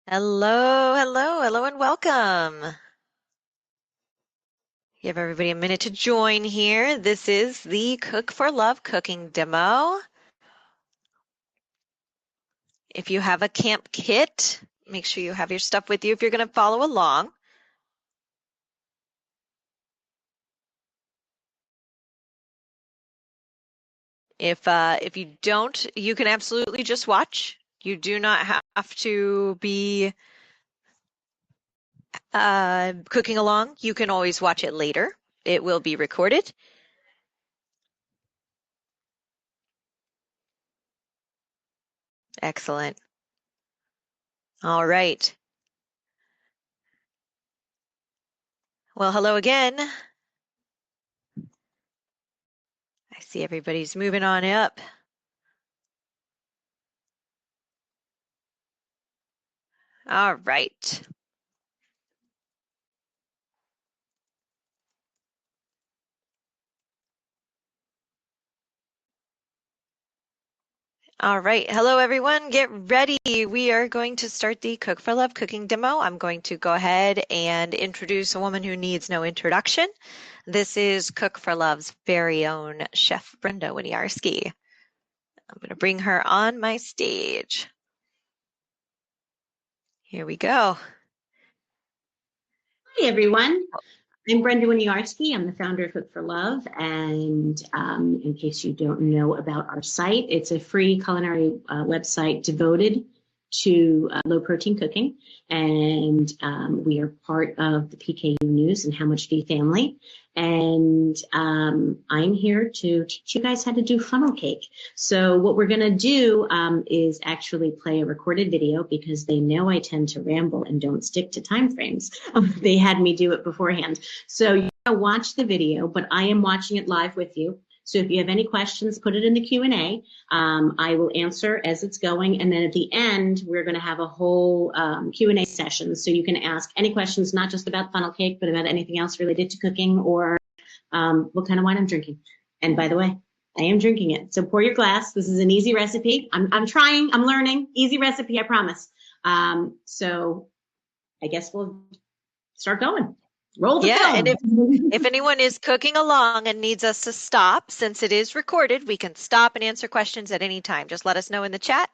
Hello, hello, hello, and welcome. Give everybody a minute to join here. This is the Cook for Love cooking demo. If you have a camp kit, make sure you have your stuff with you if you're going to follow along. If you don't, you can absolutely just watch. You do not have to be cooking along. You can always watch it later. It will be recorded. Excellent. All right. Well, hello again. I see everybody's moving on up. All right. All right. Hello, everyone. Get ready. We are going to start the Cook for Love cooking demo. I'm going to go ahead and introduce a woman who needs no introduction. This is Cook for Love's very own Chef Brenda Winiarski. I'm going to bring her on my stage. Here we go. Hi, everyone. I'm Brenda Winiarski. I'm the founder of Cook for Love. And in case you don't know about our site, it's a free culinary website devoted to low protein cooking. And we are part of the PKU News and How Much Do You family. And I'm here to teach you guys how to do funnel cake. So what we're going to do is actually play a recorded video because they know I tend to ramble and don't stick to time frames. They had me do it beforehand. So you can watch the video, but I am watching it live with you. So if you have any questions, put it in the Q&A. I will answer as it's going. And then at the end, we're going to have a whole Q&A session. So you can ask any questions, not just about funnel cake, but about anything else related to cooking or what kind of wine I'm drinking. And by the way, I am drinking it. So pour your glass. This is an easy recipe. I'm trying, I'm learning. Easy recipe, I promise. So I guess we'll start going. Roll the film. And if anyone is cooking along and needs us to stop, since it is recorded, we can stop and answer questions at any time. Just let us know in the chat.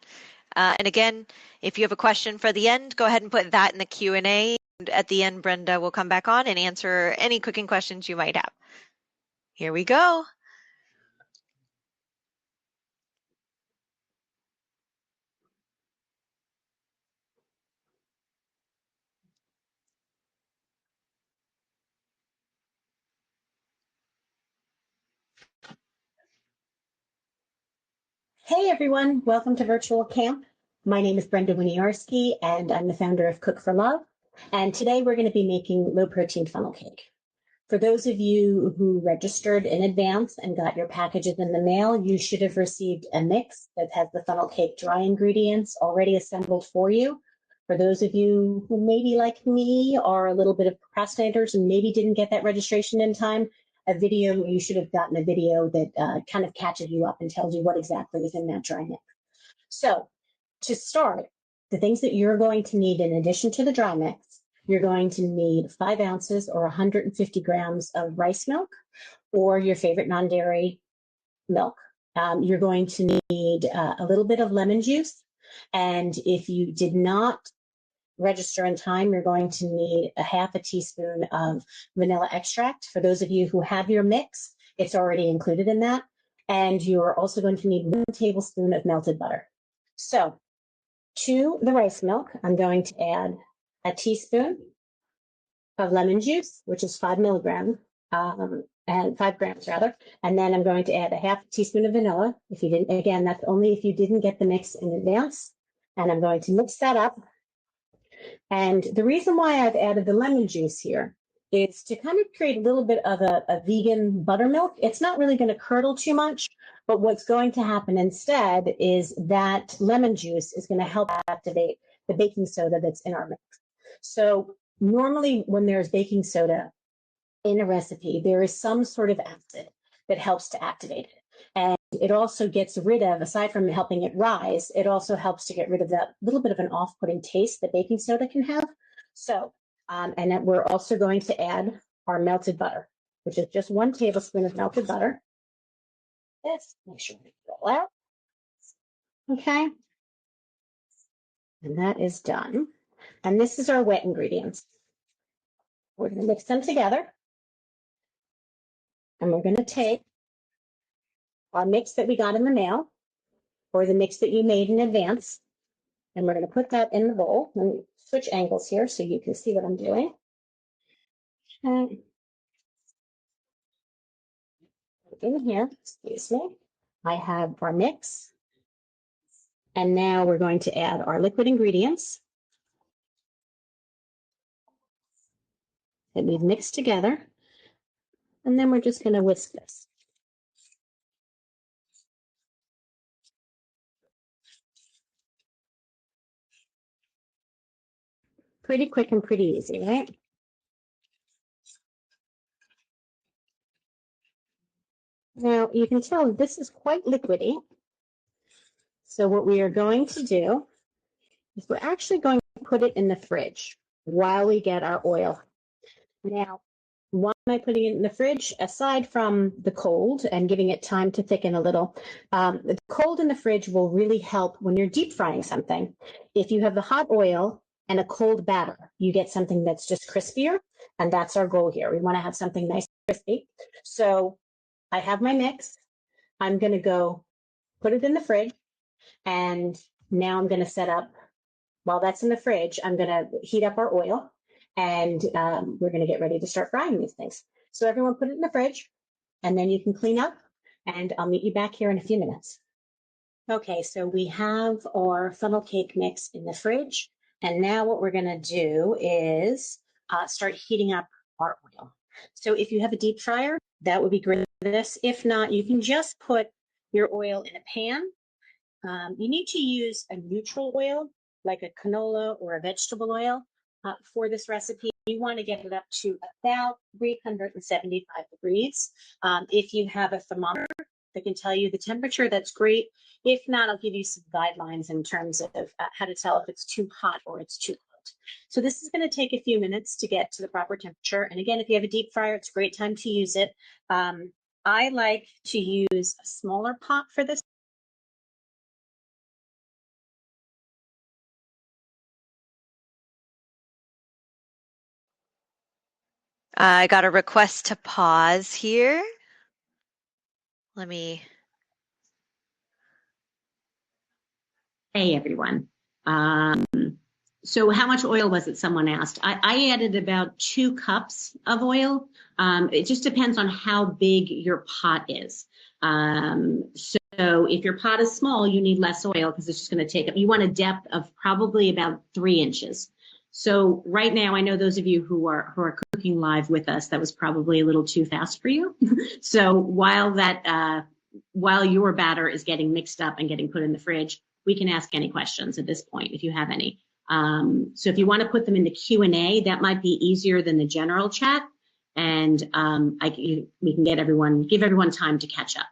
And again, if you have a question for the end, go ahead and put that in the Q&A. At the end, Brenda will come back on and answer any cooking questions you might have. Here we go. Hey everyone, welcome to Virtual Camp. My name is Brenda Winiarski and I'm the founder of Cook for Love. And today we're going to be making low protein funnel cake. For those of you who registered in advance and got your packages in the mail, you should have received a mix that has the funnel cake dry ingredients already assembled for you. For those of you who maybe like me are a little bit of procrastinators and maybe didn't get that registration in time, you should have gotten a video that kind of catches you up and tells you what exactly is in that dry mix. So to start, the things that you're going to need in addition to the dry mix, you're going to need 5 ounces or 150 grams of rice milk or your favorite non-dairy milk. You're going to need a little bit of lemon juice. And if you did not register in time, you're going to need a half a teaspoon of vanilla extract. For those of you who have your mix, it's already included in that. And you're also going to need 1 tablespoon of melted butter. So to the rice milk, I'm going to add a teaspoon of lemon juice, which is 5 milligrams, and 5 grams rather. And then I'm going to add a half teaspoon of vanilla. If you didn't, again, that's only if you didn't get the mix in advance. And I'm going to mix that up. And the reason why I've added the lemon juice here is to kind of create a little bit of a vegan buttermilk. It's not really going to curdle too much, but what's going to happen instead is that lemon juice is going to help activate the baking soda that's in our mix. So normally when there's baking soda in a recipe, there is some sort of acid that helps to activate it. And it also gets rid of, aside from helping it rise, it also helps to get rid of that little bit of an off-putting taste that baking soda can have. So, and then we're also going to add our melted butter, which is just 1 tablespoon of melted butter. This, make sure we roll out. Okay. And that is done. And this is our wet ingredients. We're going to mix them together. And we're going to take our mix that we got in the mail, or the mix that you made in advance, and we're going to put that in the bowl. Let me switch angles here so you can see what I'm doing. Okay. In here, excuse me, I have our mix. And now we're going to add our liquid ingredients that we've mixed together. And then we're just going to whisk this. Pretty quick and pretty easy, right? Now you can tell this is quite liquidy. So what we are going to do is we're actually going to put it in the fridge while we get our oil. Now, why am I putting it in the fridge? Aside from the cold and giving it time to thicken a little, the cold in the fridge will really help when you're deep frying something. If you have the hot oil and a cold batter, you get something that's just crispier, and that's our goal here. We want to have something nice and crispy. So I have my mix. I'm going to go put it in the fridge, and now I'm going to set up, while that's in the fridge, I'm going to heat up our oil, and we're going to get ready to start frying these things. So everyone put it in the fridge, and then you can clean up, and I'll meet you back here in a few minutes. Okay, so we have our funnel cake mix in the fridge, and now what we're going to do is start heating up our oil. So if you have a deep fryer, that would be great for this. If not, you can just put your oil in a pan. You need to use a neutral oil, like a canola or a vegetable oil, for this recipe. You want to get it up to about 375 degrees. If you have a thermometer that can tell you the temperature, that's great. If not, I'll give you some guidelines in terms of how to tell if it's too hot or it's too cold. So this is going to take a few minutes to get to the proper temperature. And again, if you have a deep fryer, it's a great time to use it. I like to use a smaller pot for this. I got a request to pause here. Let me. Hey, everyone. So how much oil was it, someone asked? I added about 2 cups of oil. It just depends on how big your pot is. So if your pot is small, you need less oil because it's just going to take up. You want a depth of probably about 3 inches. So right now, I know those of you who are cooking live with us, that was probably a little too fast for you. So while your batter is getting mixed up and getting put in the fridge, we can ask any questions at this point if you have any. So if you want to put them in the Q&A, that might be easier than the general chat, and we can give everyone time to catch up.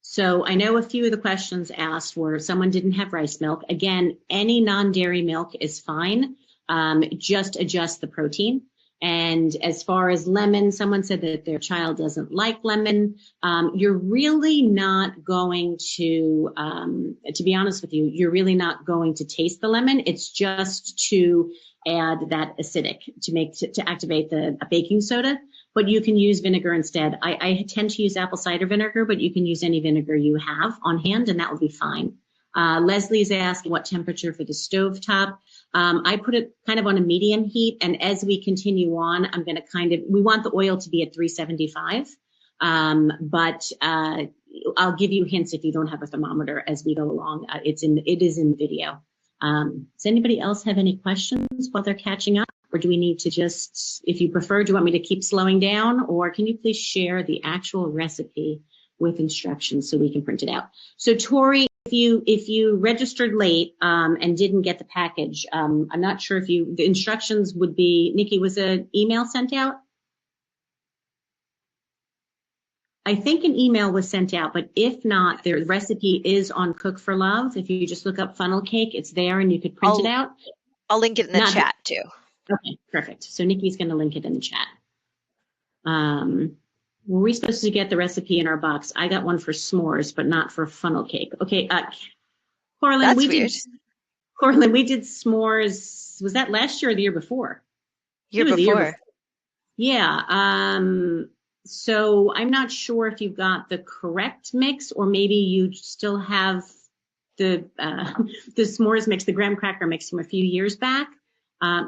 So I know a few of the questions asked were someone didn't have rice milk. Again, any non-dairy milk is fine. Just adjust the protein. And as far as lemon, someone said that their child doesn't like lemon. You're really not going to be honest with you, you're really not going to taste the lemon. It's just to add that acidic, to activate the baking soda. But you can use vinegar instead. I tend to use apple cider vinegar, but you can use any vinegar you have on hand, and that will be fine. Leslie's asked what temperature for the stovetop. I put it kind of on a medium heat, and as we continue on, I'm going to we want the oil to be at 375, but I'll give you hints if you don't have a thermometer as we go along. It is in the video. Does anybody else have any questions while they're catching up, or do we need to just, if you prefer, do you want me to keep slowing down, or can you please share the actual recipe with instructions so we can print it out? So Tori, if you registered late and didn't get the package, I'm not sure if the instructions would be, Nikki, was an email sent out? I think an email was sent out, but if not, the recipe is on Cook for Love. If you just look up funnel cake, it's there and you could print it out. I'll link it in the chat too. Okay, perfect. So Nikki's going to link it in the chat. Were we supposed to get the recipe in our box? I got one for s'mores, but not for funnel cake. Okay, Corlin, That's we weird. we did s'mores. Was that last year or the year before? Year before. Yeah. So I'm not sure if you've got the correct mix, or maybe you still have the s'mores mix, the graham cracker mix from a few years back.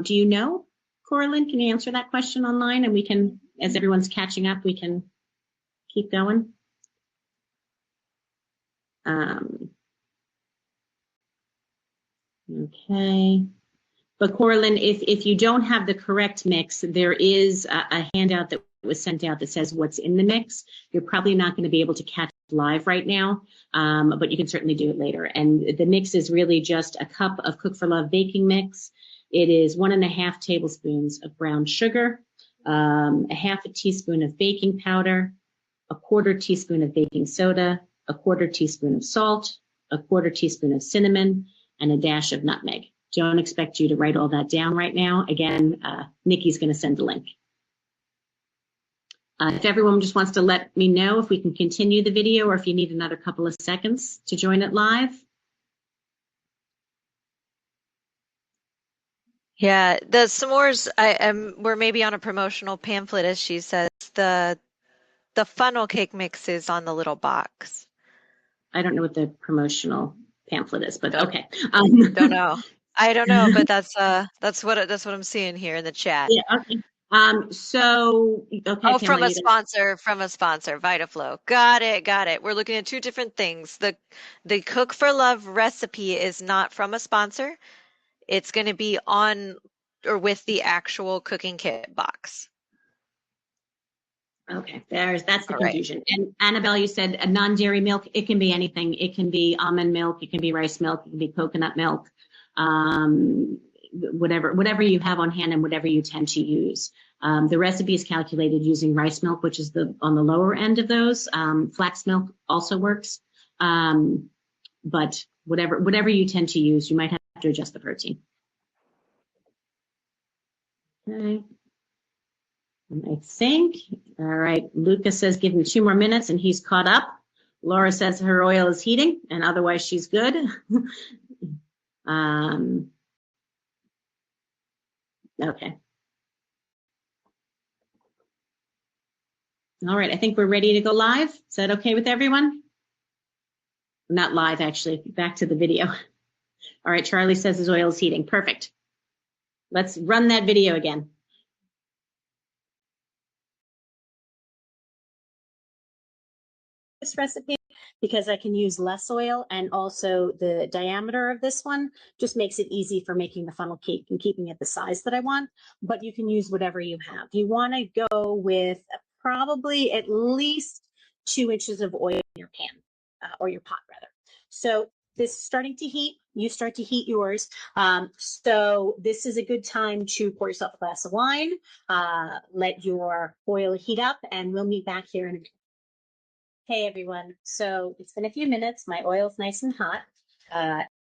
Do you know, Corlin? Can you answer that question online, and we can, as everyone's catching up, we can keep going. Okay. But Corlin, if you don't have the correct mix, there is a handout that was sent out that says what's in the mix. You're probably not going to be able to catch it live right now, but you can certainly do it later. And the mix is really just a cup of Cook for Love baking mix. It is 1.5 tablespoons of brown sugar, a half a teaspoon of baking powder, a 1/4 teaspoon of baking soda, a 1/4 teaspoon of salt, a 1/4 teaspoon of cinnamon, and a dash of nutmeg. Don't expect you to write all that down right now. Again, Nikki's going to send the link. If everyone just wants to let me know if we can continue the video, or if you need another couple of seconds to join it live. Yeah, the s'mores, we're maybe on a promotional pamphlet, as she says. The funnel cake mix is on the little box. I don't know what the promotional pamphlet is, but okay. Don't know. I don't know, but that's what I'm seeing here in the chat. Yeah. Okay. Okay. From a sponsor, VitaFlow. Got it. We're looking at two different things. The Cook for Love recipe is not from a sponsor. It's going to be on or with the actual cooking kit box. Okay, that's the confusion. Right. And Annabelle, you said a non-dairy milk. It can be anything. It can be almond milk. It can be rice milk. It can be coconut milk. Whatever you have on hand and whatever you tend to use. The recipe is calculated using rice milk, which is on the lower end of those. Flax milk also works. But whatever you tend to use, you might have to adjust the protein. Okay. I think, all right, Lucas says give him 2 more minutes and he's caught up. Laura says her oil is heating and otherwise she's good. Okay. All right, I think we're ready to go live. Is that okay with everyone? Not live, actually, back to the video. All right, Charlie says his oil is heating. Perfect. Let's run that video again. This recipe, because I can use less oil, and also the diameter of this one just makes it easy for making the funnel cake and keeping it the size that I want, but you can use whatever you have. You want to go with probably at least 2 inches of oil in your pan, or your pot rather. So this is starting to heat. You start to heat yours. So this is a good time to pour yourself a glass of wine, let your oil heat up, and we'll meet back here in a minute. Hey everyone, so it's been a few minutes. My oil's nice and hot.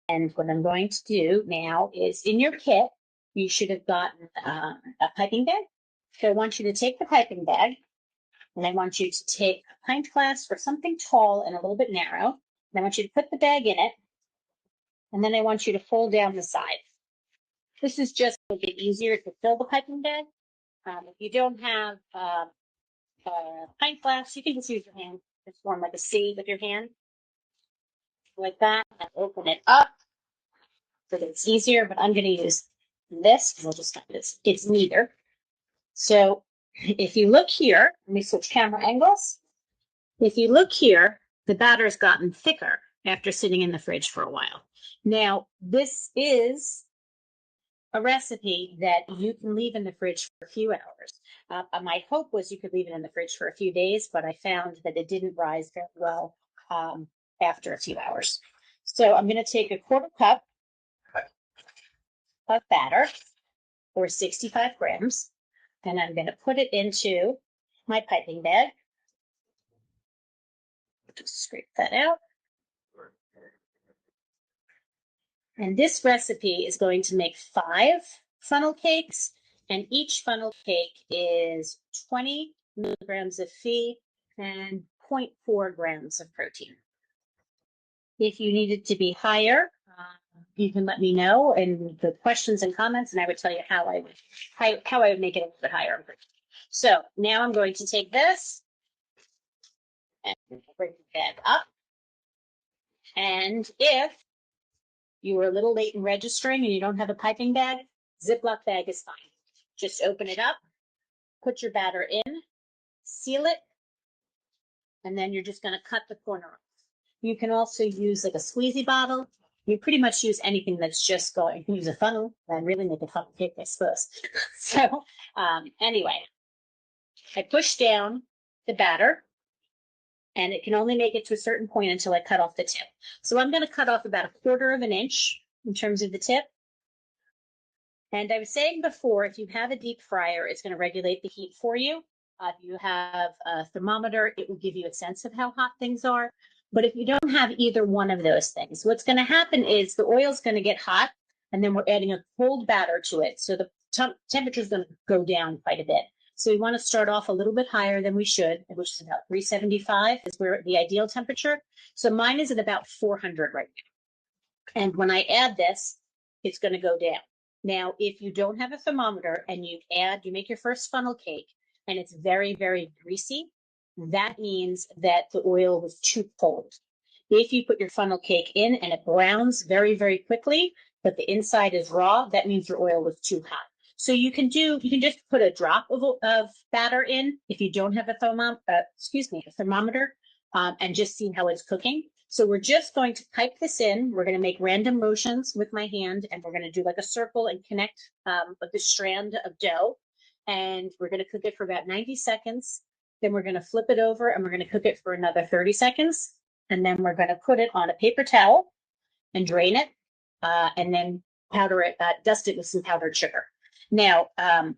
And what I'm going to do now is, in your kit, you should have gotten a piping bag. So I want you to take the piping bag, and I want you to take a pint glass or something tall and a little bit narrow. And I want you to put the bag in it, and then I want you to fold down the side. This is just a bit easier to fill the piping bag. If you don't have a pint glass, you can just use your hand. Just form like a C with your hand, like that, and open it up so that it's easier. But I'm going to use this, and we'll just start this. It's neater. So if you look here, let me switch camera angles. If you look here, the batter's gotten thicker after sitting in the fridge for a while. Now, this is a recipe that you can leave in the fridge for a few hours. My hope was you could leave it in the fridge for a few days, but I found that it didn't rise very well after a few hours. So I'm going to take a 1/4 cup of batter, or 65 grams, and I'm going to put it into my piping bag. just scrape that out. And this recipe is going to make 5 funnel cakes, and each funnel cake is 20 milligrams of phi and 0.4 grams of protein. If you need it to be higher, you can let me know in the questions and comments, and I would tell you how I would make it a little bit higher. So now I'm going to take this and bring the bag up. And if you were a little late in registering and you don't have a piping bag, Ziploc bag is fine. Just open it up, put your batter in, seal it, and then you're just going to cut the corner off. You can also use like a squeezy bottle. You pretty much use anything that's just going. You can use a funnel and really make a funnel cake, I suppose. So anyway, I push down the batter, and it can only make it to a certain point until I cut off the tip. So I'm going to cut off about 1/4 of an inch in terms of the tip. And I was saying before, if you have a deep fryer, it's going to regulate the heat for you. If you have a thermometer, it will give you a sense of how hot things are. But if you don't have either one of those things, what's going to happen is the oil is going to get hot, and then we're adding a cold batter to it. So the temperature is going to go down quite a bit. So we want to start off a little bit higher than we should, which is about 375 is where the ideal temperature. So mine is at about 400 right now. And when I add this, it's going to go down. Now, if you don't have a thermometer and you make your first funnel cake and it's very, very greasy, that means that the oil was too cold. If you put your funnel cake in and it browns very, very quickly, but the inside is raw, that means your oil was too hot. So you can just put a drop of batter in if you don't have a thermometer, and just see how it's cooking. So we're just going to pipe this in. We're going to make random motions with my hand, and we're going to do like a circle and connect the strand of dough. And we're going to cook it for about 90 seconds. Then we're going to flip it over, and we're going to cook it for another 30 seconds. And then we're going to put it on a paper towel and drain it, and then powder it, dust it with some powdered sugar. Now,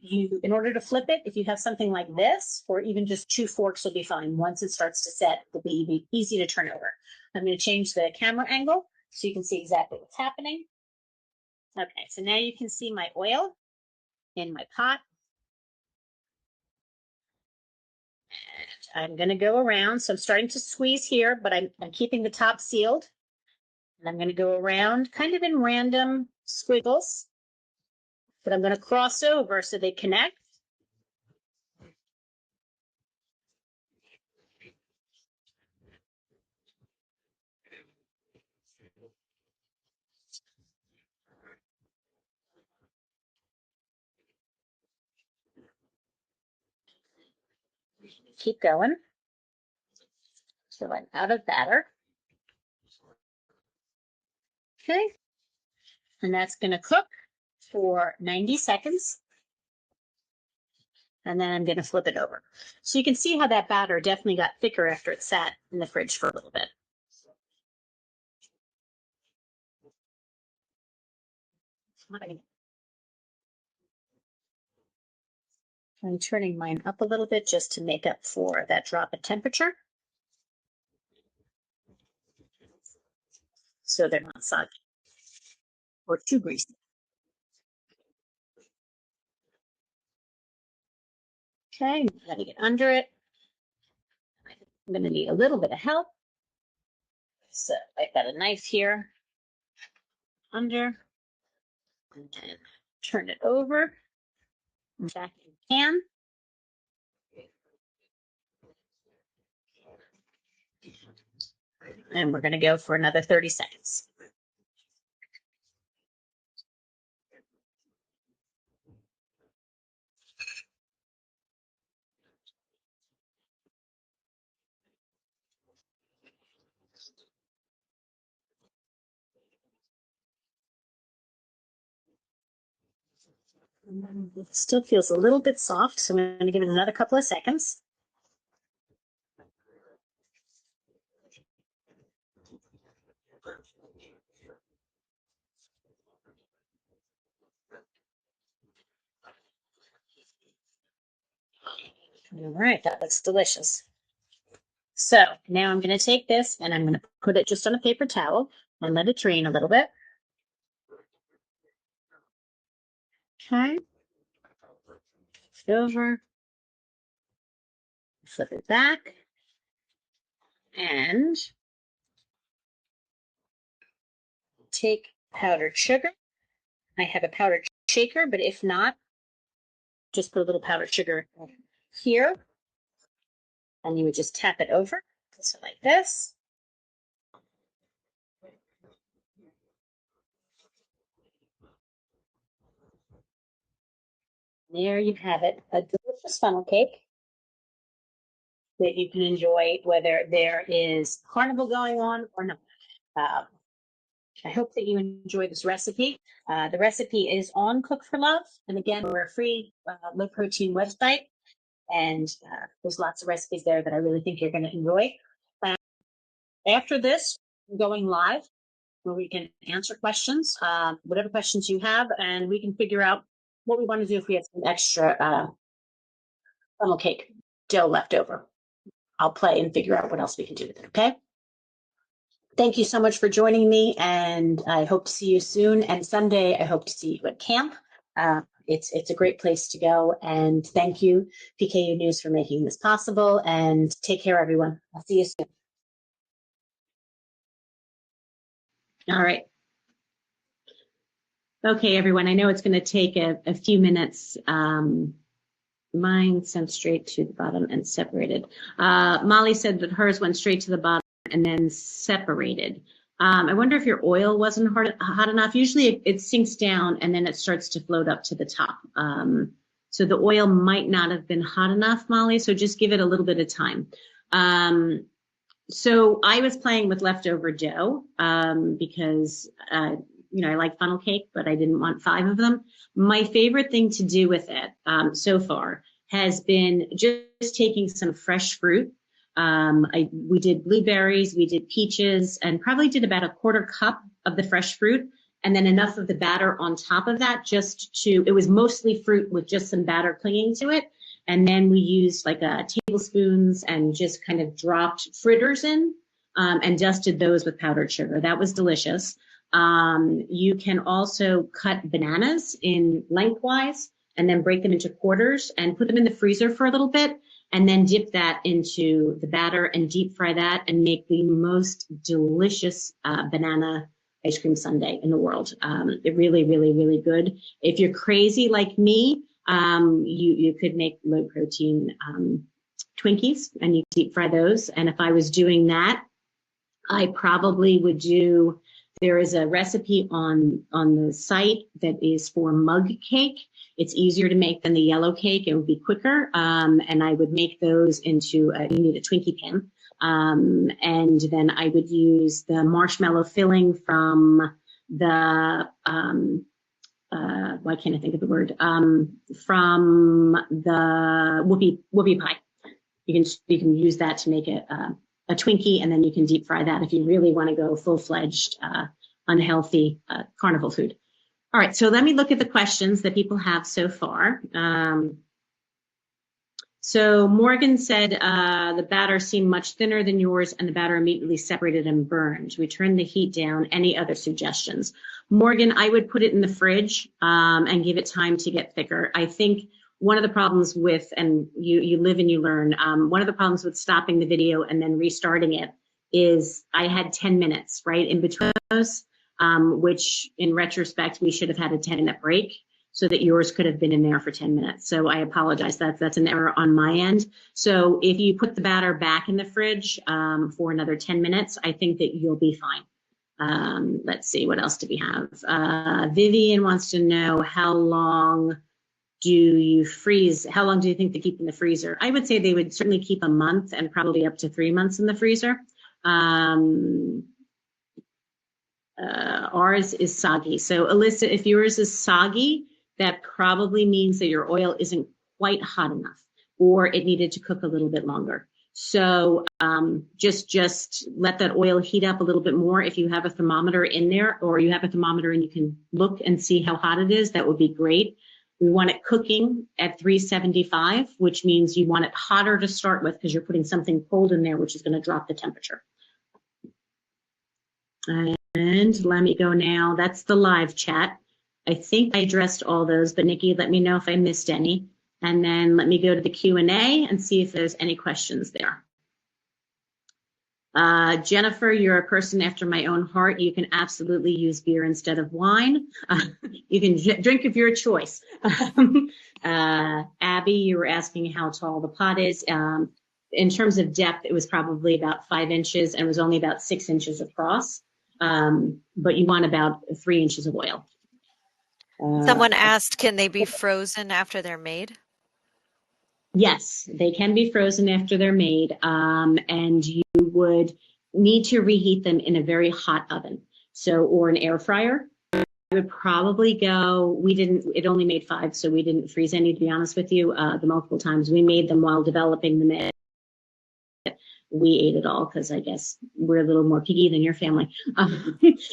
in order to flip it, if you have something like this, or even just 2 forks will be fine. Once it starts to set, it'll be easy to turn over. I'm going to change the camera angle so you can see exactly what's happening. Okay, so now you can see my oil in my pot. And I'm going to go around. So I'm starting to squeeze here, but I'm keeping the top sealed. And I'm going to go around kind of in random squiggles. But I'm going to cross over so they connect. Keep going. So I'm out of batter. Okay. And that's going to cook for 90 seconds. And then I'm going to flip it over. So you can see how that batter definitely got thicker after it sat in the fridge for a little bit. I'm turning mine up a little bit just to make up for that drop in temperature. So they're not soggy or too greasy. Okay, I'm going to get under it. I'm going to need a little bit of help. So I've got a knife here under, and then turn it over and back in the pan. And we're going to go for another 30 seconds. It still feels a little bit soft, so I'm going to give it another couple of seconds. All right, that looks delicious. So now I'm going to take this and I'm going to put it just on a paper towel and let it drain a little bit. Okay. Flip it over. Flip it back. And take powdered sugar. I have a powdered shaker, but if not, just put a little powdered sugar here. And you would just tap it over. So like this. There you have it, a delicious funnel cake that you can enjoy whether there is carnival going on or not. I hope that you enjoy this recipe. The recipe is on Cook for Love. And again, we're a free low protein website. And there's lots of recipes there that I really think you're going to enjoy. After this, we're going live where we can answer questions, whatever questions you have, and we can figure out what we want to do if we have some extra funnel cake dough left over. I'll play and figure out what else we can do with it, okay? Thank you so much for joining me, and I hope to see you soon. And Sunday, I hope to see you at camp. It's a great place to go. And thank you, PKU News, for making this possible. And take care, everyone. I'll see you soon. All right. Okay, everyone, I know it's going to take a few minutes. Mine sent straight to the bottom and separated. Molly said that hers went straight to the bottom and then separated. I wonder if your oil wasn't hot enough. Usually it sinks down and then it starts to float up to the top. So the oil might not have been hot enough, Molly, so just give it a little bit of time. So I was playing with leftover dough because, I like funnel cake, but I didn't want 5 of them. My favorite thing to do with it so far has been just taking some fresh fruit. We did blueberries, we did peaches, and probably did about a 1/4 cup of the fresh fruit, and then enough of the batter on top of that it was mostly fruit with just some batter clinging to it. And then we used like tablespoons and just kind of dropped fritters in and dusted those with powdered sugar. That was delicious. You can also cut bananas in lengthwise and then break them into quarters and put them in the freezer for a little bit, and then dip that into the batter and deep fry that and make the most delicious banana ice cream sundae in the world. It really, really, really good. If you're crazy like me, you could make low protein Twinkies and you deep fry those. And if I was doing that, I probably would do, there is a recipe on the site that is for mug cake. It's easier to make than the yellow cake. It would be quicker. And I would make those into, you need a Twinkie pan. And then I would use the marshmallow filling from the, why can't I think of the word? From the whoopie pie. You can use that to make it a Twinkie, and then you can deep fry that if you really want to go full-fledged unhealthy carnival food. All right, so let me look at the questions that people have so far. So Morgan said the batter seemed much thinner than yours and the batter immediately separated and burned. We turned the heat down. Any other suggestions? Morgan, I would put it in the fridge and give it time to get thicker. I think one of the problems with, and you live and you learn, one of the problems with stopping the video and then restarting it is I had 10 minutes, right, in between those, which in retrospect, we should have had a 10-minute break so that yours could have been in there for 10 minutes. So I apologize, that's an error on my end. So if you put the batter back in the fridge for another 10 minutes, I think that you'll be fine. Let's see, what else do we have? Vivian wants to know, how long do you freeze? How long do you think they keep in the freezer? I would say they would certainly keep a month and probably up to 3 months in the freezer. Ours is soggy. So Alyssa, if yours is soggy, that probably means that your oil isn't quite hot enough, or it needed to cook a little bit longer. So just let that oil heat up a little bit more. If you have a thermometer in there, or you have a thermometer and you can look and see how hot it is, that would be great. We want it cooking at 375, which means you want it hotter to start with because you're putting something cold in there, which is going to drop the temperature. And let me go now. That's the live chat. I think I addressed all those, but Nikki, let me know if I missed any. And then let me go to the Q&A and see if there's any questions there. Jennifer, you're a person after my own heart. You can absolutely use beer instead of wine. You can drink of your choice. Abby, you were asking how tall the pot is. In terms of depth, it was probably about 5 inches and was only about 6 inches across. But you want about 3 inches of oil. Someone asked, can they be frozen after they're made? Yes, they can be frozen after they're made, and you would need to reheat them in a very hot oven, or an air fryer. I would probably go, it only made 5, so we didn't freeze any, to be honest with you, the multiple times. We made them while developing them. We ate it all because I guess we're a little more picky than your family.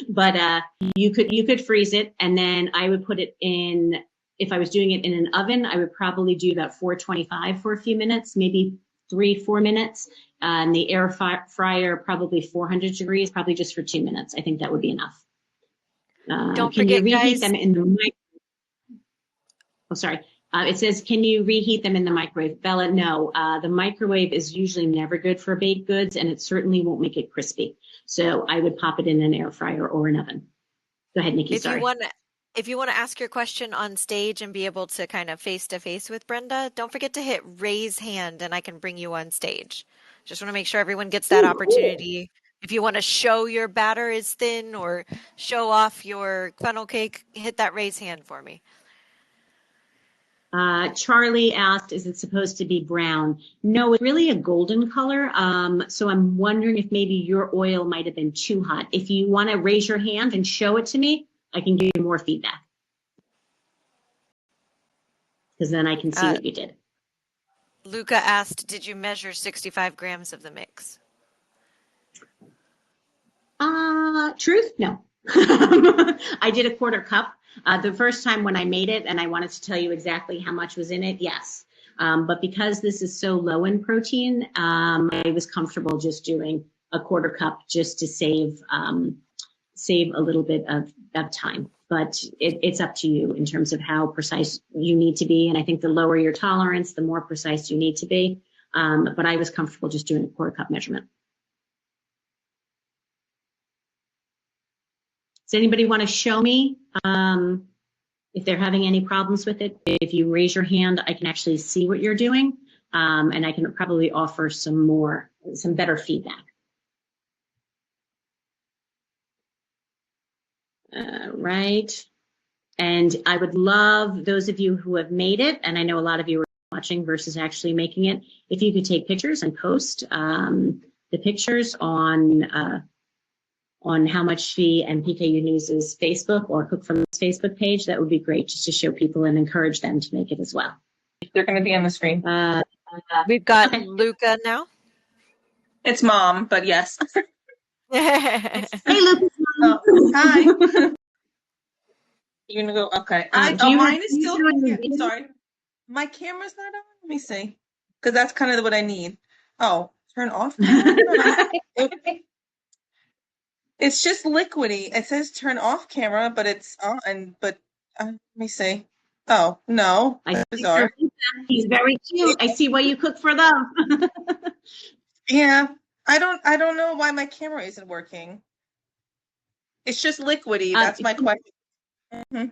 But you could freeze it, and then I would put it in. If I was doing it in an oven, I would probably do about 425 for a few minutes, maybe 3-4 minutes. And the air fryer, probably 400 degrees, probably just for 2 minutes. I think that would be enough. Don't can forget, you reheat guys. them in the microwave? Oh, sorry. It says, can you reheat them in the microwave? Bella, no. The microwave is usually never good for baked goods, and it certainly won't make it crispy. So I would pop it in an air fryer or an oven. Go ahead, Nikki. Sorry. If you want to ask your question on stage and be able to kind of face-to-face with Brenda, don't forget to hit raise hand and I can bring you on stage. Just want to make sure everyone gets that opportunity. If you want to show your batter is thin or show off your funnel cake, hit that raise hand for me. Charlie asked, is it supposed to be brown? No, it's really a golden color. So I'm wondering if maybe your oil might have been too hot. If you want to raise your hand and show it to me, I can give you more feedback. Because then I can see what you did. Luca asked, did you measure 65 grams of the mix? Truth? No. I did a 1/4 cup. The first time when I made it and I wanted to tell you exactly how much was in it, yes. But because this is so low in protein, I was comfortable just doing a 1/4 cup just to save a little bit of time. But it's up to you in terms of how precise you need to be. And I think the lower your tolerance, the more precise you need to be. But I was comfortable just doing a 1/4 cup measurement. Does anybody want to show me if they're having any problems with it? If you raise your hand, I can actually see what you're doing. And I can probably offer some better feedback. Right. And I would love those of you who have made it, and I know a lot of you are watching versus actually making it, if you could take pictures and post the pictures on How Much She and PKU News's Facebook or Cook for Love's Facebook page. That would be great, just to show people and encourage them to make it as well. They're going to be on the screen. We've got Luca now. It's Mom, but yes. Hey, Luca. Oh, hi. You're going to go, okay. Mine is still, sorry. My camera's not on. Let me see. Because that's kind of what I need. Oh, turn off. It's just liquidy. It says turn off camera, but it's on. But let me see. Oh, no. Bizarre. He's very cute. I see why you cook for them. Yeah. I don't know why my camera isn't working. It's just liquidy. That's my question. Mm-hmm.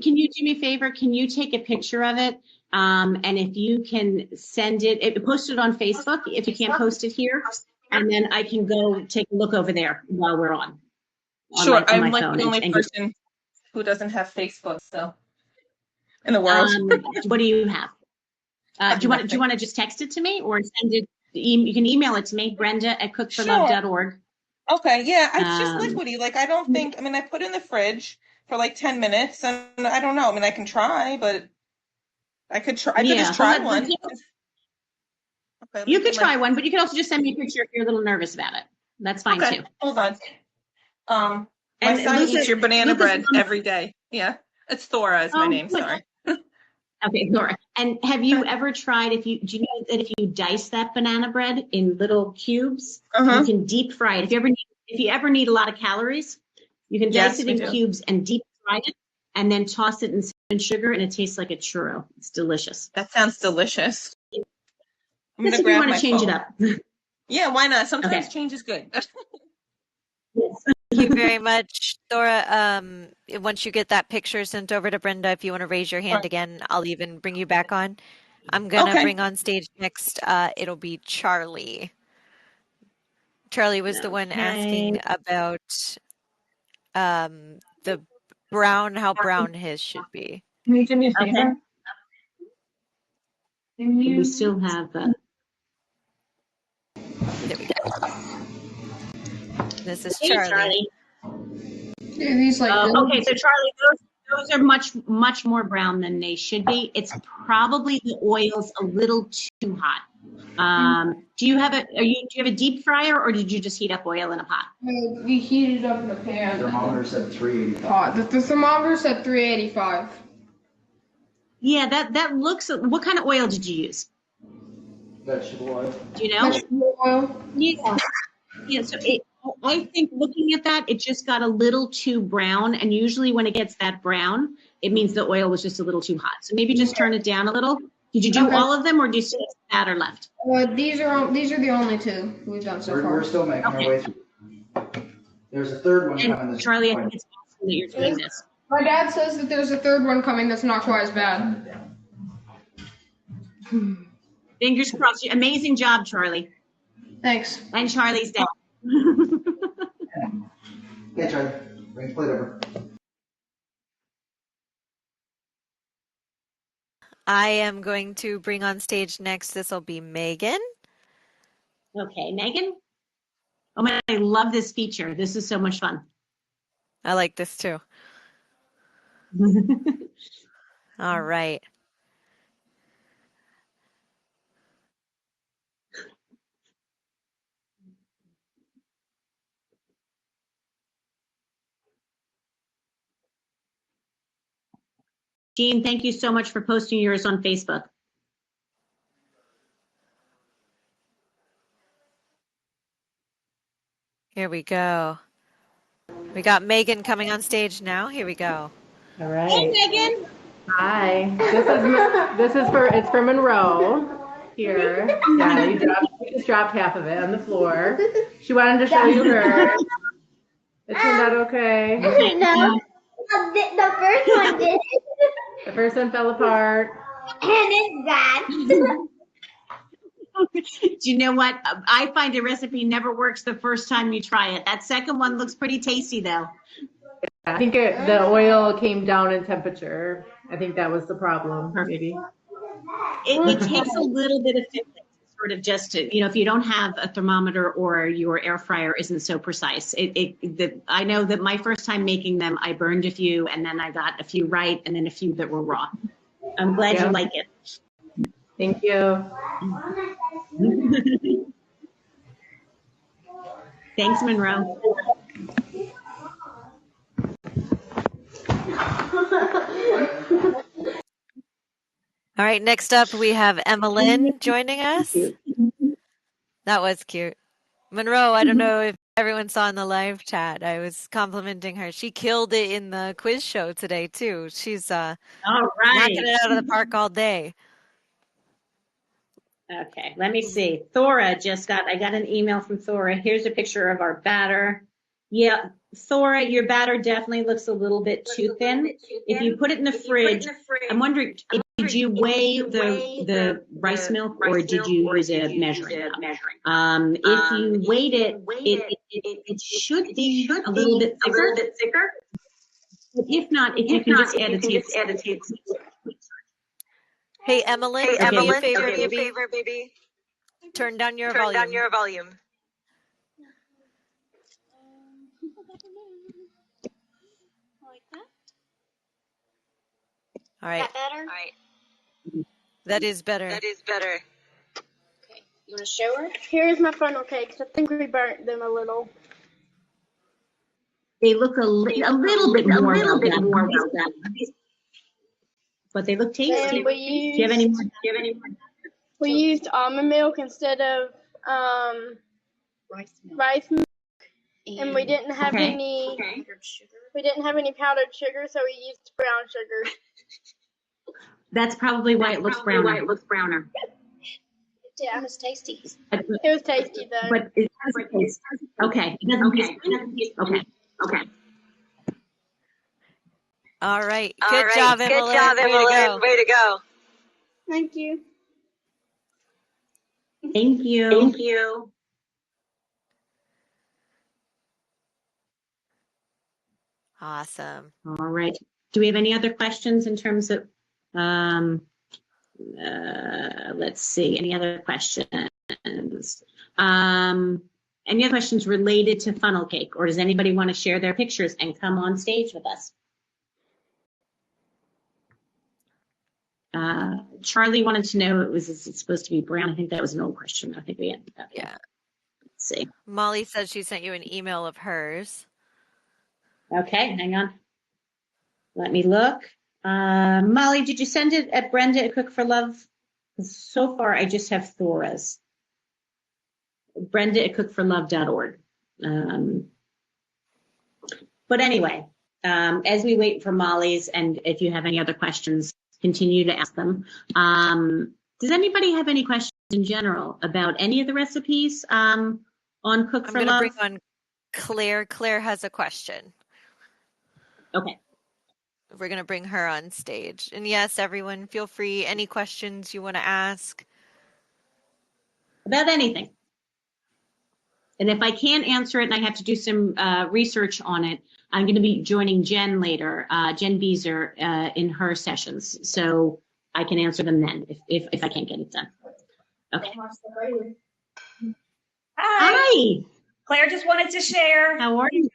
Can you do me a favor? Can you take a picture of it? And if you can send it, post it on Facebook if you can't post it here. And then I can go take a look over there while we're on. Sure. I'm like the only person who doesn't have Facebook, so in the world. What do you have? Do you want to just text it to me or send it? You can email it to me, Brenda@cookforlove.org. Okay. Yeah. It's just liquidy. Like, I don't think, I put it in the fridge for like 10 minutes and I don't know. I can try, but I could try. I could just try one. Okay, you could try one, but you could also just send me a picture if you're a little nervous about it. That's fine too. Hold on. My son eats your banana bread every day. Yeah. It's Thora is my name. Sorry. Okay, Laura. And have you ever tried, do you know that if you dice that banana bread in little cubes, you can deep fry it. If you ever need a lot of calories, you can dice it in cubes and deep fry it and then toss it in cinnamon sugar and it tastes like a churro. It's delicious. That sounds delicious. I'm Just gonna if you grab want my to change phone. it up. Yeah, why not? Sometimes Okay. change is good. Thank you very much, Dora. Once you get that picture sent over to Brenda, if you want to raise your hand again, I'll even bring you back on. I'm gonna Okay. bring on stage next. It'll be Charlie. Charlie was the one asking about the brown, how brown his should be. Can you do me a favor? We still have. There we go. This is Charlie. These like Okay, so Charlie, those are much more brown than they should be. It's probably the oil's a little too hot. Do you have a deep fryer or did you just heat up oil in a pot? we heated up in a pan. The thermometer said 385. Hot. The thermometer said 385. Yeah, that looks. What kind of oil did you use? Vegetable oil. Do you know? Vegetable oil. Yeah. So I think looking at that, it just got a little too brown. And usually when it gets that brown, it means the oil was just a little too hot. So maybe just turn it down a little. Did you do all of them, or do you still have batter left? These are the only two we've done so far. We're still making our way through. There's a third one coming. And Charlie, I think it's awesome that you're doing this. My dad says that there's a third one coming that's not quite as bad. Fingers crossed. Amazing job, Charlie. Thanks. And Charlie's dad. Yeah, Charlie. Bring the plate over. I am going to bring on stage next. This will be Megan. Okay, Megan. Oh man, I love this feature. This is so much fun. I like this too. All right. Jean, thank you so much for posting yours on Facebook. Here we go. We got Megan coming on stage now. Here we go. All right. Hey, Megan. Hi. It's for Monroe here. Yeah, you just dropped half of it on the floor. She wanted to show you her. It turned out okay. No, the first one did. The first one fell apart. And it's bad. Do you know what? I find a recipe never works the first time you try it. That second one looks pretty tasty, though. I think the oil came down in temperature. I think that was the problem, maybe. It takes a little bit of fiddling to sort of just to, if you don't have a thermometer or your air fryer isn't so precise. I know that my first time making them, I burned a few and then I got a few right and then a few that were raw. I'm glad you like it. Thank you. Thanks, Monroe. All right, next up we have Emmeline joining us. That was cute. Monroe, I don't know if everyone saw in the live chat, I was complimenting her. She killed it in the quiz show today, too. She's all right. knocking it out of the park all day. Okay, let me see. I got an email from Thora. Here's a picture of our batter. Yeah, Thora, your batter definitely looks a little bit too thin. If you put it in the fridge, I'm wondering, did you weigh the rice milk or did you use a measuring cup? If you weighed it, it should be a little bit thicker. But if not, if you can just add a teaspoon. Hey, Emmeline, do me a favor, baby. Turn down your volume. All right. That better? All right. That is better. Okay. You want to show her? Here's my funnel cakes. I think we burnt them a little. They look a little bit more well done. but they look tasty. And Do you have any more? we used almond milk instead of rice milk, and we didn't have Okay. any. We didn't have any powdered sugar, so we used brown sugar. That's probably why it looks browner. Yeah, it was tasty. But It was tasty though. it doesn't taste. Okay. It doesn't taste. Okay. All right. Good job, Evelyn. Way to go. Thank you. Thank you. Awesome. All right. Do we have any other questions in terms of, let's see, any other questions? Any other questions related to funnel cake, or does anybody want to share their pictures and come on stage with us? Charlie wanted to know, is it supposed to be brown? I think that was an old question. I think we ended up. Yeah. Let's see. Molly said she sent you an email of hers. Okay, hang on. Let me look. Molly, did you send it at Brenda at Cook for Love? So far, I just have Thora's. Brenda at cookforlove.org. But anyway, as we wait for Molly's, and if you have any other questions, continue to ask them. Does anybody have any questions in general about any of the recipes on Cook for Love? I'm going to bring on Claire. Claire has a question. Okay. We're going to bring her on stage. And yes, everyone, feel free. Any questions you want to ask? About anything. And if I can't answer it and I have to do some research on it, I'm going to be joining Jen later, Jen Beezer, in her sessions. So I can answer them then if I can't get it done. Okay. Hi. Claire just wanted to share. How are you?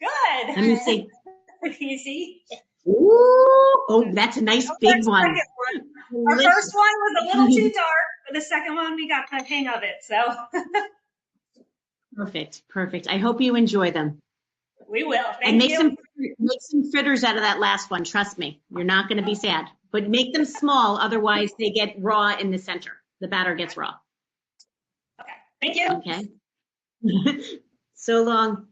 Good. Let me see. Can you see? Ooh, oh, that's a nice big one. Our first one was a little too dark, but the second one we got the hang of it. So perfect. I hope you enjoy them. We will. And make some fritters out of that last one. Trust me, you're not going to be sad. But make them small, otherwise they get raw in the center. The batter gets raw. Okay. Thank you. Okay. So long.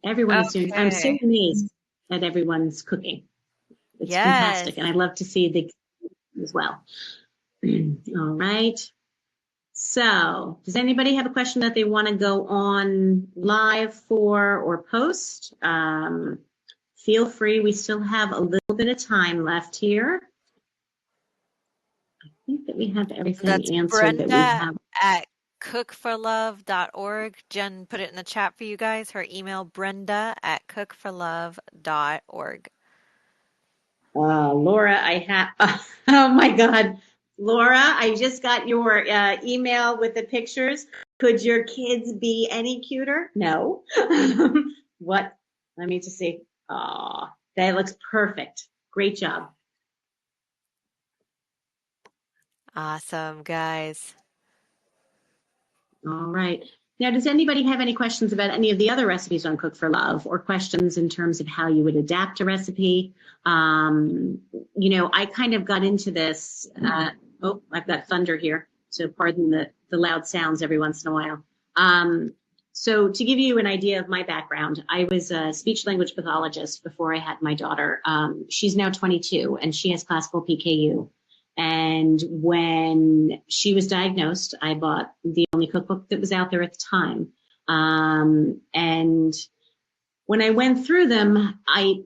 Everyone is doing. I'm so amazed at everyone's cooking. It's fantastic, and I love to see the as well. All right. So, does anybody have a question that they want to go on live for or post? Feel free. We still have a little bit of time left here. I think that we have everything answered. Brenda that we have at cookforlove.org. Jen put it in the chat for you guys. Her email, Brenda at cookforlove.org. Laura, I have, oh my God. Laura, I just got your email with the pictures. Could your kids be any cuter? No. What? Let me just see. Oh, that looks perfect. Great job. Awesome, guys. All right. Now, does anybody have any questions about any of the other recipes on Cook for Love, or questions in terms of how you would adapt a recipe? You know, I kind of got into this. Oh, I've got thunder here, so pardon the loud sounds every once in a while. So to give you an idea of my background, I was a speech language pathologist before I had my daughter. She's now 22 and she has classical PKU. And when she was diagnosed, I bought the only cookbook that was out there at the time. And when I went through them, I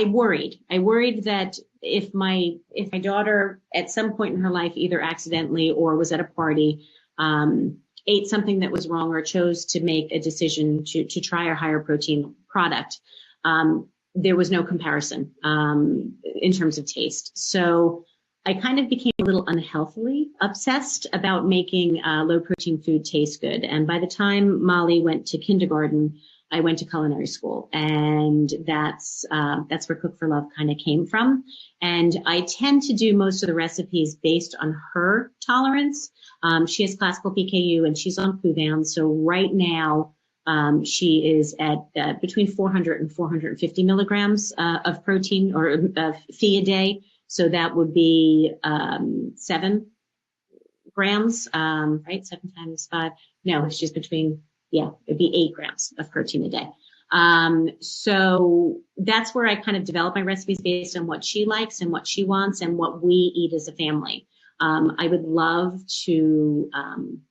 worried that if my daughter at some point in her life, either accidentally or was at a party, ate something that was wrong or chose to make a decision to try a higher protein product, there was no comparison in terms of taste. So I kind of became a little unhealthily obsessed about making low protein food taste good. And by the time Molly went to kindergarten, I went to culinary school, and that's where Cook for Love kind of came from. And I tend to do most of the recipes based on her tolerance. She has classical PKU and she's on Kuvan. So right now, she is at between 400 and 450 milligrams of protein or Phe a day. So that would be 7 grams, right? 7 times 5. No, she's between, it'd be 8 grams of protein a day. So that's where I kind of develop my recipes based on what she likes and what she wants and what we eat as a family. I would love to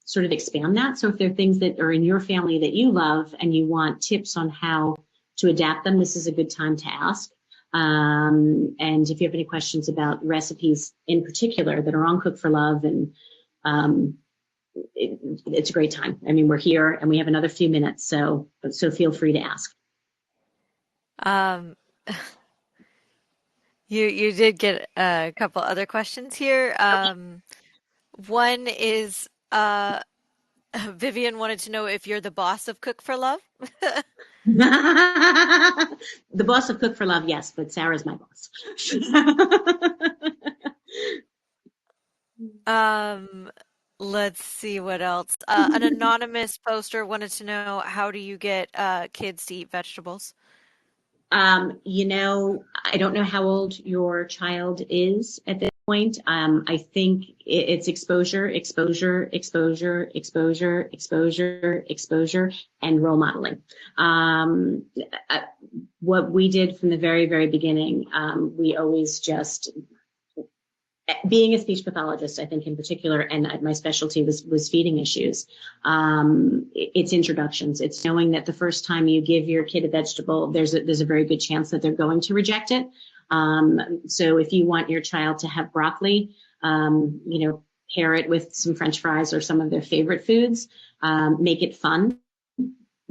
sort of expand that. So if there are things that are in your family that you love and you want tips on how to adapt them, this is a good time to ask. And if you have any questions about recipes in particular that are on Cook for Love, and it's a great time. I mean, we're here and we have another few minutes, so feel free to ask. You did get a couple other questions here. One is Vivian wanted to know if you're the boss of Cook for Love. The boss of Cook for Love, yes, but Sarah's my boss. Let's see what else. An anonymous poster wanted to know, how do you get kids to eat vegetables? I don't know how old your child is at this point. I think it's exposure, and role modeling. What we did from the very, very beginning, we always just, being a speech pathologist, I think in particular, and my specialty was feeding issues. It's introductions. It's knowing that the first time you give your kid a vegetable, there's a very good chance that they're going to reject it. So if you want your child to have broccoli, pair it with some French fries or some of their favorite foods. Make it fun.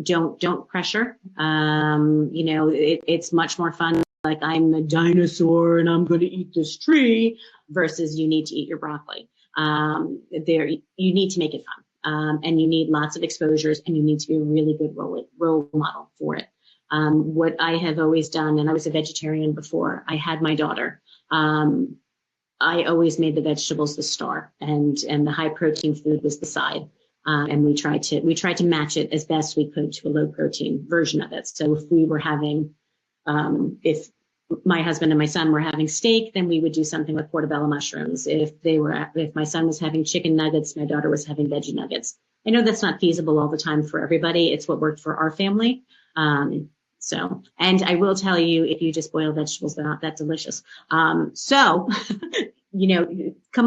Don't pressure. It's much more fun. Like, I'm a dinosaur and I'm going to eat this tree, versus you need to eat your broccoli. You need to make it fun. And you need lots of exposures, and you need to be a really good role model for it. What I have always done, and I was a vegetarian before I had my daughter, I always made the vegetables the star, and the high protein food was the side. And we tried to match it as best we could to a low protein version of it. So if we were having, if my husband and my son were having steak, then we would do something with portobello mushrooms. If my son was having chicken nuggets, my daughter was having veggie nuggets. I know that's not feasible all the time for everybody. It's what worked for our family. And I will tell you, if you just boil vegetables, they're not that delicious. Come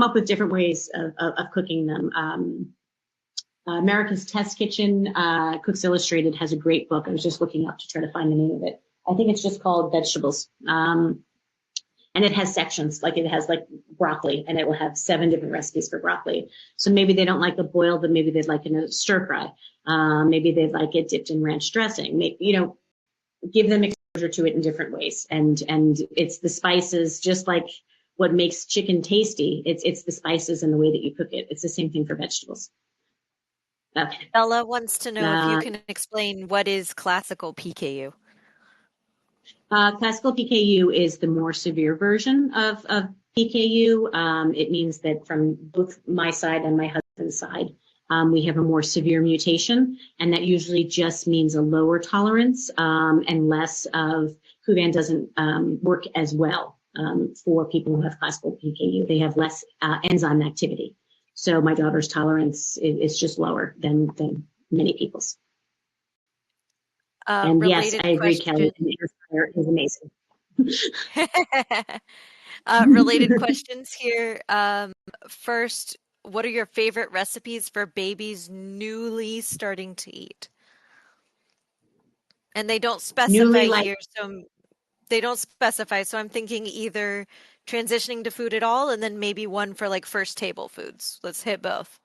up with different ways of cooking them. America's Test Kitchen, Cooks Illustrated has a great book. I was just looking up to try to find the name of it. I think it's just called Vegetables. And it has sections, like it has like broccoli, and it will have 7 different recipes for broccoli. So maybe they don't like it boiled, but maybe they'd like it in a stir fry. Maybe they'd like it dipped in ranch dressing. Give them exposure to it in different ways. And it's the spices, just like what makes chicken tasty. It's the spices and the way that you cook it. It's the same thing for vegetables. Okay. Bella wants to know if you can explain what is classical PKU. Classical PKU is the more severe version of PKU. It means that from both my side and my husband's side, we have a more severe mutation, and that usually just means a lower tolerance and less of Kuvan doesn't work as well for people who have classical PKU. They have less enzyme activity. So my daughter's tolerance is just lower than many people's. And yes, I agree, Kelly. The air fryer is amazing. Related questions here. First, what are your favorite recipes for babies newly starting to eat? And they don't specify here, so they don't specify. So I'm thinking either transitioning to food at all, and then maybe one for like first table foods. Let's hit both.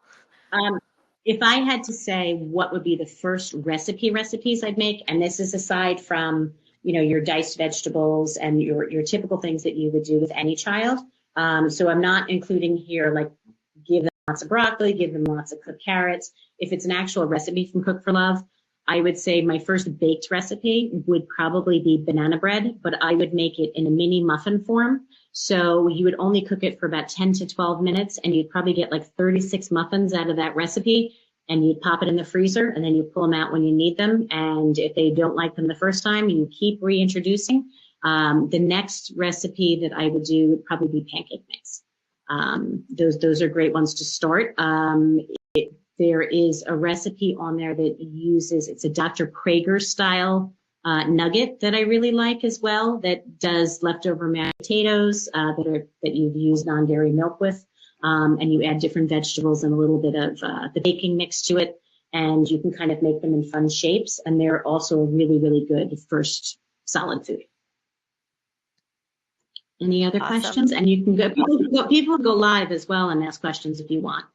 If I had to say what would be the first recipes I'd make, and this is aside from, your diced vegetables and your typical things that you would do with any child. So I'm not including here, like, give them lots of broccoli, give them lots of cooked carrots. If it's an actual recipe from Cook for Love, I would say my first baked recipe would probably be banana bread, but I would make it in a mini muffin form. So you would only cook it for about 10 to 12 minutes, and you'd probably get like 36 muffins out of that recipe, and you'd pop it in the freezer, and then you pull them out when you need them. And if they don't like them the first time, you keep reintroducing. The next recipe that I would do would probably be pancake mix. Those are great ones to start. There is a recipe on there that uses, it's a Dr. Prager style nugget that I really like as well, that does leftover mashed potatoes that you've used non-dairy milk with, and you add different vegetables and a little bit of the baking mix to it, and you can kind of make them in fun shapes, and they're also a really, really good first solid food. Any other questions? And you can go, people go live as well and ask questions if you want.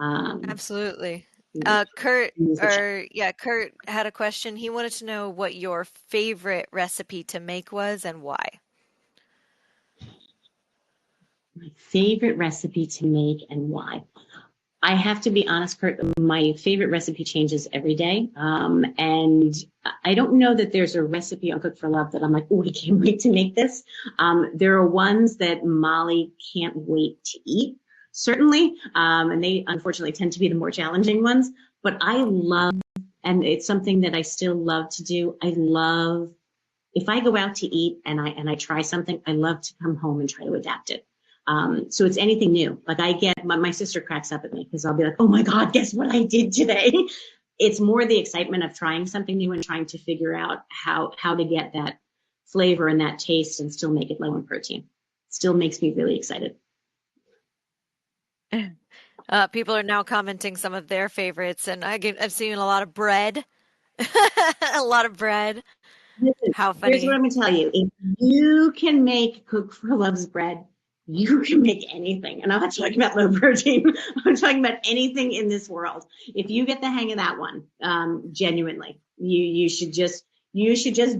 Absolutely. Kurt had a question. He wanted to know what your favorite recipe to make was and why. My favorite recipe to make and why. I have to be honest, Kurt, my favorite recipe changes every day. And I don't know that there's a recipe on Cook for Love that I'm like, oh, I can't wait to make this. There are ones that Molly can't wait to eat, certainly. And they unfortunately tend to be the more challenging ones. But I love, and it's something that I still love to do. I love, if I go out to eat and I try something, I love to come home and try to adapt it. So it's anything new. Like I get, my sister cracks up at me because I'll be like, oh my God, guess what I did today? It's more the excitement of trying something new and trying to figure out how to get that flavor and that taste and still make it low in protein. Still makes me really excited. People are now commenting some of their favorites, and I've seen a lot of bread. A lot of bread. How funny. Here's what I'm going to tell you. If you can make Cook for Love's bread, you can make anything. And I'm not talking about low protein. I'm talking about anything in this world. If you get the hang of that one, genuinely, you should just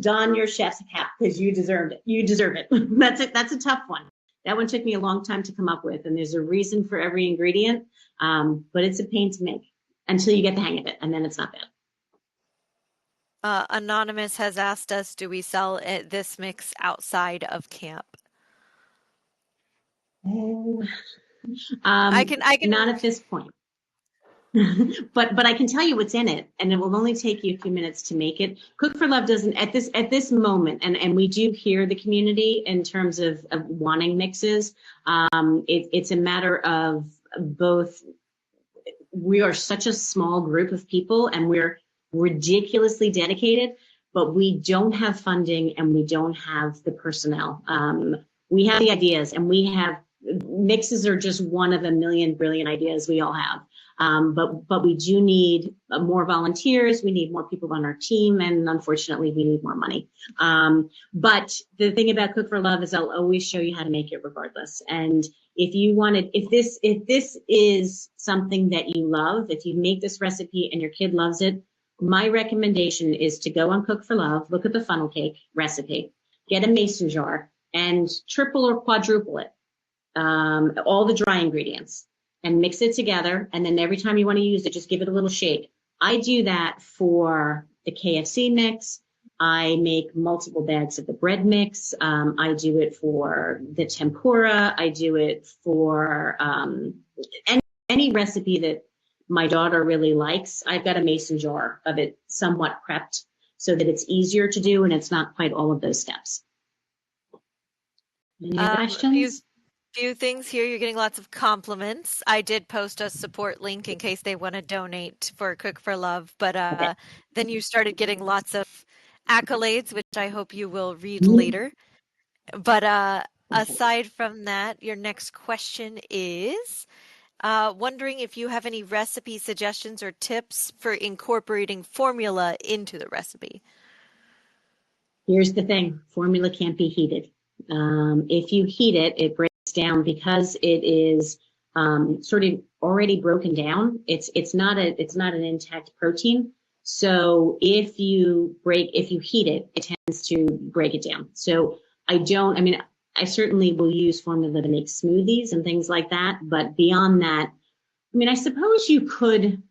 don your chef's cap because you deserved it. You deserve it. That's it. That's a tough one. That one took me a long time to come up with, and there's a reason for every ingredient, but it's a pain to make until you get the hang of it, and then it's not bad. Anonymous has asked us, do we sell this mix outside of camp? I can not at this point. but I can tell you what's in it, and it will only take you a few minutes to make it. Cook for Love doesn't at this moment, and we do hear the community in terms of wanting mixes. It's a matter of both. We are such a small group of people, and we're ridiculously dedicated, but we don't have funding and we don't have the personnel. We have the ideas, and we have mixes are just one of a million brilliant ideas we all have. But we do need more volunteers. We need more people on our team, and unfortunately, we need more money. But the thing about Cook for Love is I'll always show you how to make it regardless. And if this is something that you love, if you make this recipe and your kid loves it, my recommendation is to go on Cook for Love, look at the funnel cake recipe, get a mason jar, and triple or quadruple it, all the dry ingredients, and mix it together. And then every time you want to use it, just give it a little shake. I do that for the KFC mix. I make multiple bags of the bread mix. I do it for the tempura. I do it for any recipe that my daughter really likes. I've got a mason jar of it somewhat prepped so that it's easier to do and it's not quite all of those steps. Any other questions? Few things here. You're getting lots of compliments. I did post a support link in case they want to donate for Cook for Love, but Okay. Then you started getting lots of accolades, which I hope you will read later. But aside from that, your next question is wondering if you have any recipe suggestions or tips for incorporating formula into the recipe. Here's the thing. Formula can't be heated. If you heat it, it breaks down because it is sort of already broken down. It's not an intact protein. So if you heat it, it tends to break it down. So I certainly will use formula to make smoothies and things like that. But beyond that, I suppose you could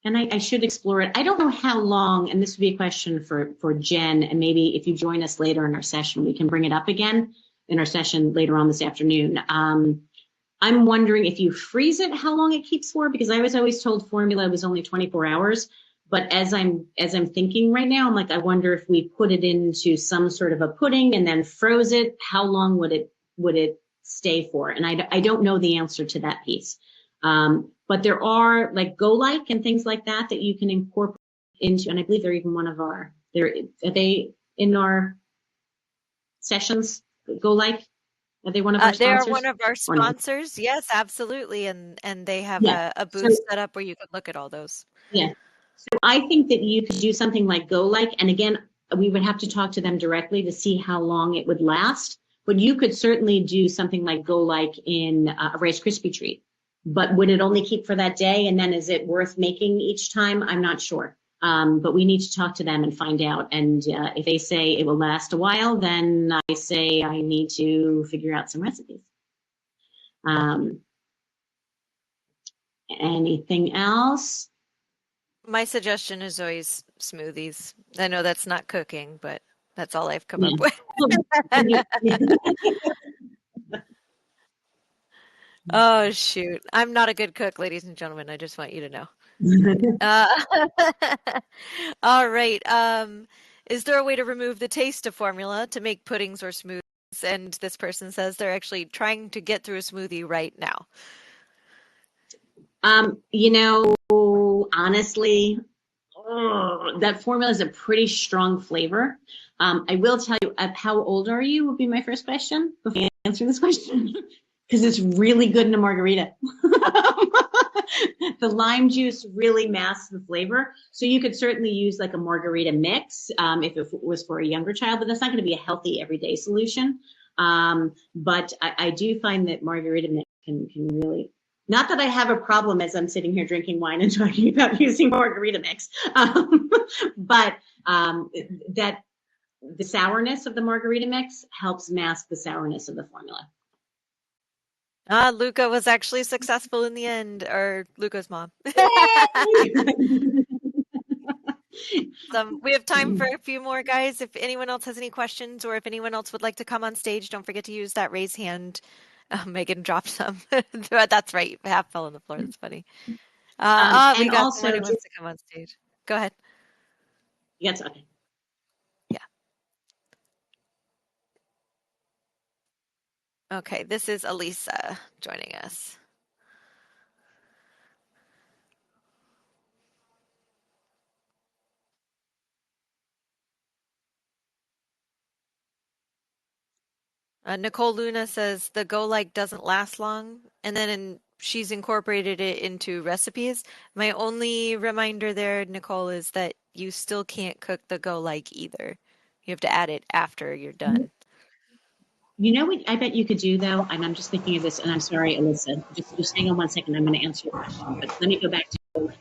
and I should explore it. I don't know how long, and this would be a question for Jen, and maybe if you join us later in our session, we can bring it up again in our session later on this afternoon. I'm wondering if you freeze it, how long it keeps for, because I was always told formula was only 24 hours. But as I'm thinking right now, I'm like, I wonder if we put it into some sort of a pudding and then froze it, how long would it stay for? And I don't know the answer to that piece. But there are like Go-Like and things like that you can incorporate into, and I believe they're even one of are they in our sessions, Go-Like? Are they one of our sponsors? They are one of our sponsors. No? Yes, absolutely. And they have a booth set up where you can look at all those. Yeah. So I think that you could do something like Go-Like, and again, we would have to talk to them directly to see how long it would last. But you could certainly do something like Go-Like in a Rice Krispie treat. But would it only keep for that day? And then is it worth making each time? I'm not sure. But we need to talk to them and find out. And if they say it will last a while, then I say I need to figure out some recipes. Anything else? My suggestion is always smoothies. I know that's not cooking, but that's all I've come up with. Oh, shoot. I'm not a good cook, ladies and gentlemen. I just want you to know. All right. Is there a way to remove the taste of formula to make puddings or smoothies? And this person says they're actually trying to get through a smoothie right now. Honestly, that formula is a pretty strong flavor. I will tell you, how old are you would be my first question before I answer this question. Because it's really good in a margarita. The lime juice really masks the flavor. So you could certainly use like a margarita mix if it was for a younger child, but that's not going to be a healthy everyday solution. But I do find that margarita mix can really, not that I have a problem as I'm sitting here drinking wine and talking about using margarita mix, but that the sourness of the margarita mix helps mask the sourness of the formula. Luca was actually successful in the end, or Luca's mom. We have time for a few more, guys. If anyone else has any questions or if anyone else would like to come on stage, don't forget to use that raise hand. Megan dropped some. That's right. Half fell on the floor. That's funny. We got also, someone who wants to come on stage. Go ahead. Yes, okay. Okay, this is Elisa joining us. Nicole Luna says the Go-Like doesn't last long, and then she's incorporated it into recipes. My only reminder there, Nicole, is that you still can't cook the Go-Like either. You have to add it after you're done. You know what I bet you could do, though? And I'm just thinking of this, and I'm sorry, Alyssa. Just hang on 1 second. I'm going to answer your question. But let me go back to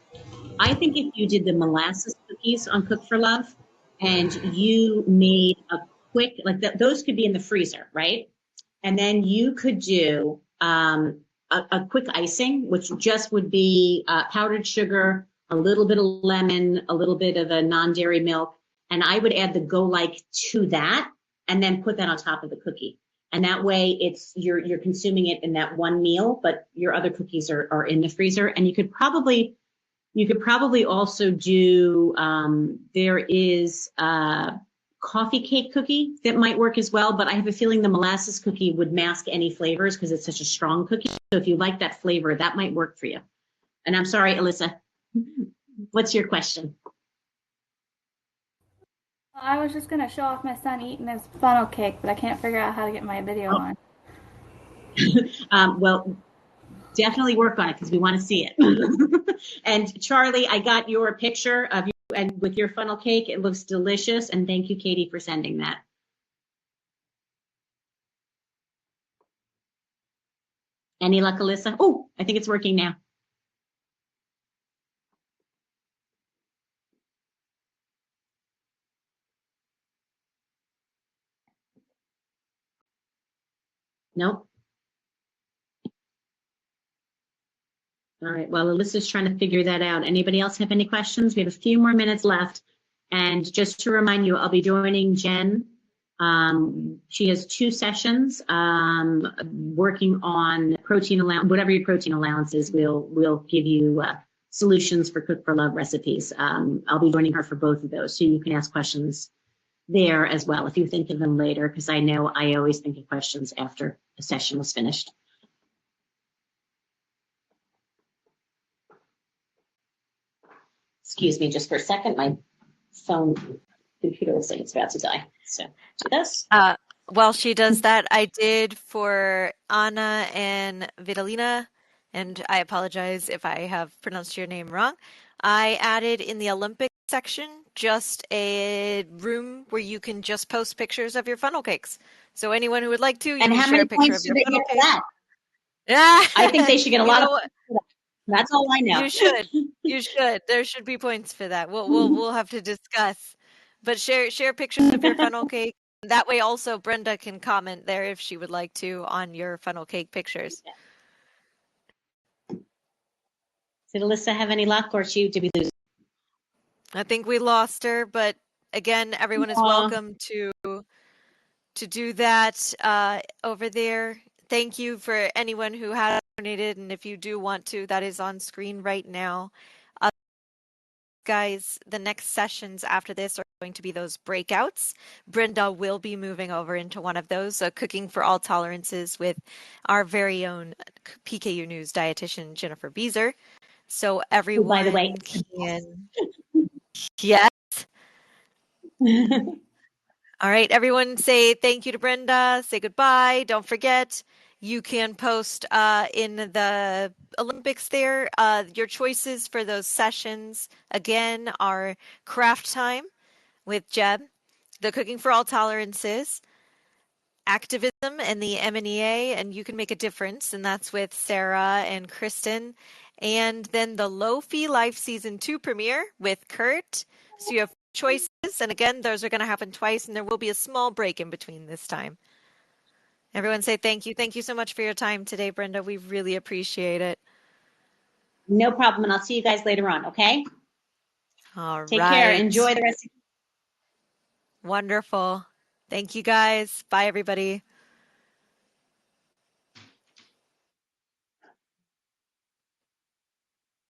I think if you did the molasses cookies on Cook for Love and you made a quick, like those could be in the freezer, right? And then you could do a quick icing, which just would be powdered sugar, a little bit of lemon, a little bit of a non-dairy milk. And I would add the Go-Like to that and then put that on top of the cookie. And that way you're consuming it in that one meal, but your other cookies are in the freezer. And you could probably also do, there is a coffee cake cookie that might work as well, but I have a feeling the molasses cookie would mask any flavors because it's such a strong cookie. So if you like that flavor, that might work for you. And I'm sorry, Alyssa, what's your question? I was just going to show off my son eating his funnel cake, but I can't figure out how to get my video on. Well, definitely work on it because we want to see it. And Charlie, I got your picture of you and with your funnel cake. It looks delicious. And thank you, Katie, for sending that. Any luck, Alyssa? Oh, I think it's working now. Nope. All right. Well, Alyssa's trying to figure that out. Anybody else have any questions? We have a few more minutes left. And just to remind you, I'll be joining Jen. She has 2 sessions working on protein allowance, whatever your protein allowance is, we'll give you solutions for Cook for Love recipes. I'll be joining her for both of those. So you can ask questions there as well if you think of them later, because I know I always think of questions after the session was finished. Excuse me just for a second. My phone computer looks like it's about to die. So do this. While she does that, I did for Anna and Vitalina, and I apologize if I have pronounced your name wrong. I added in the Olympic section just a room where you can just post pictures of your funnel cakes. So anyone who would like to, you And can how share many a picture points of do your they funnel get for cake. that? Yeah. I think they should get a lot of know points for that. That's all I know. You should. You should. There should be points for that. We'll have to discuss. But share pictures of your funnel cake. That way also Brenda can comment there if she would like to on your funnel cake pictures. Did Alyssa have any luck, or did we lose? I think we lost her, but again, everyone is welcome to do that over there. Thank you for anyone who has donated, and if you do want to, that is on screen right now. Guys, the next sessions after this are going to be those breakouts. Brenda will be moving over into one of those, Cooking for All Tolerances with our very own PKU News dietitian, Jennifer Beezer. So everyone by the way, can... Yes. All right, everyone say thank you to Brenda. Say goodbye. Don't forget, you can post in the Olympics there your choices for those sessions. Again, our craft time with Jeb, the Cooking for All Tolerances, activism, and the M&EA, and you can make a difference. And that's with Sarah and Kristen. And then the Low Fee Life Season 2 premiere with Kurt. So you have choices, and again, those are going to happen twice, and there will be a small break in between this time. Everyone say thank you. Thank you so much for your time today, Brenda. We really appreciate it. No problem, and I'll see you guys later on, okay? All Take right. care. Enjoy the rest of Wonderful. Thank you, guys. Bye, everybody.